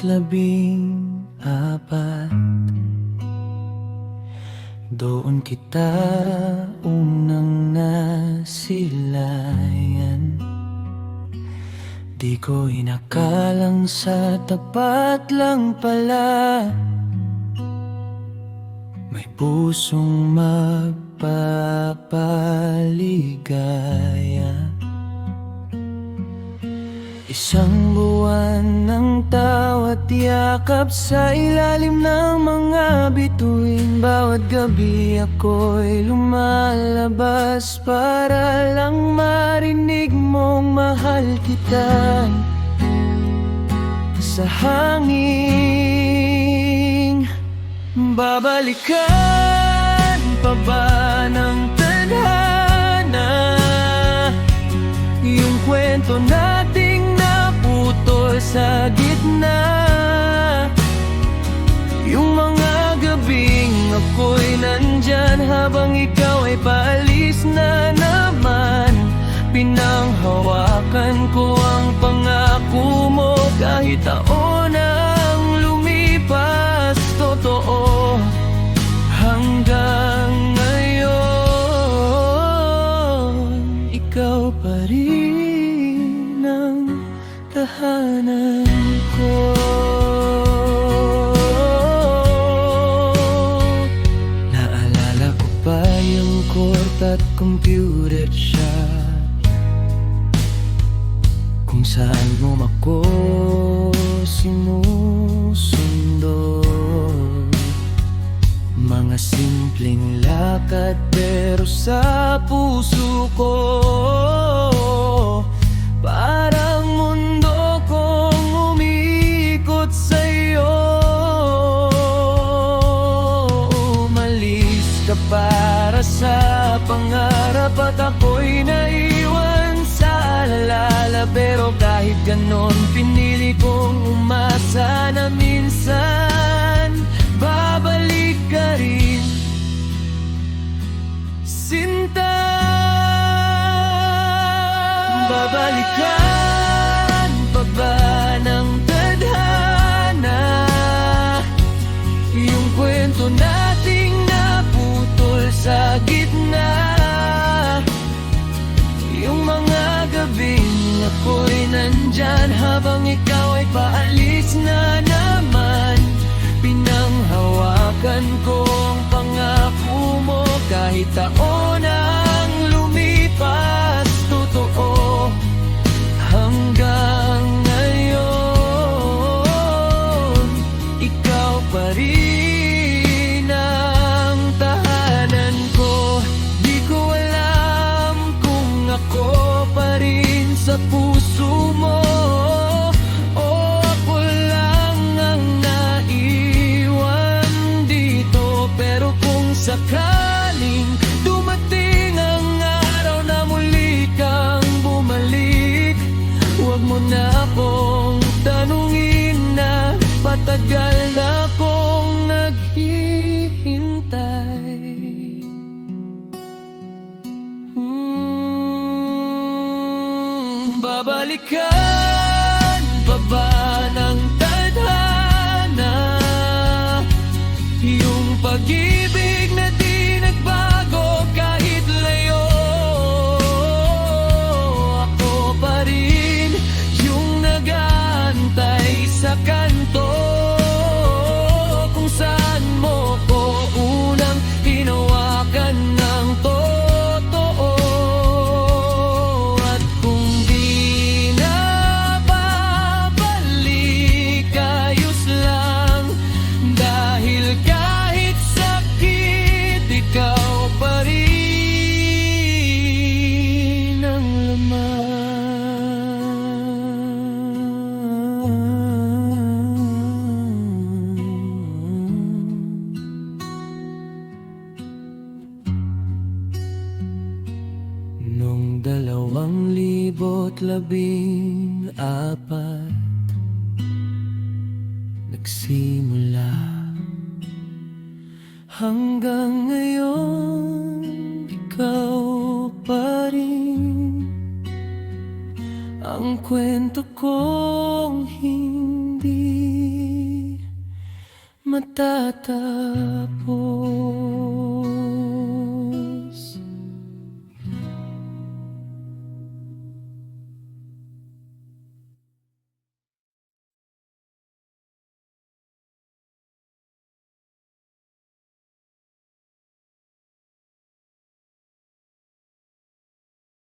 14. Doon kita unang nasilayan. Di ko inakalang sa tapat lang pala may pusong magpapaligaya. Isang buwan ng tawat yakap sa ilalim ng mga bituin. Bawat gabi ako'y lumalabas para lang marinig mong mahal kita. Sa hangin, babalikan pa ba ng tadhana yung kwento nating naputol sa gitna? Yung mga gabing ako'y nandyan habang ikaw ay paalis na naman. Pinanghawakan ko ang pangako mo kahit taon ang lumipas. Totoo hanggang ngayon, ikaw pa rin ang tahanan ko. Naalala ko pa yung court at computer shop kung saan mo ako sinusundo. Mga simpleng lakad pero sa puso ko parang mundo kong umiikot sa'yo. Umalis ka para sa pangarap at ako'y naiwan sa alala. Pero kahit ganon pinili kong umasa na minsan babalik ka rin, sinta. Babalikan pa ba ng tadhana yung kwento nating naputol sa gitna? Yung mga gabing ako'y nandyan habang ikaw ay paalis na naman. Pinanghawakan ko ang pangako mo kahit taon ang lumipas. Totoo hanggang ngayon, ikaw pa rin ang tahanan ko. Di ko alam kung ako pa rin sa puso mo o ako lang ang naiwan dito. Pero kung sakaling dumating ang araw na muli kang bumalik, huwag mo na akong tanungin na patagal na akong naghihintay. Babalikan pa ba ng tadhana yung pag-ibig na di nagbago kahit layo? Ako pa rin yung nag-aantay sa kanto kung saan mo ko unang hinawakan ng totoo. At kung di na babalik, ayos lang, dahil kahit sakit, ikaw pa rin ang laman. Noong 2014 nagsimula hanggang ngayon, ikaw pa rin ang kwento kong hindi magtatapos.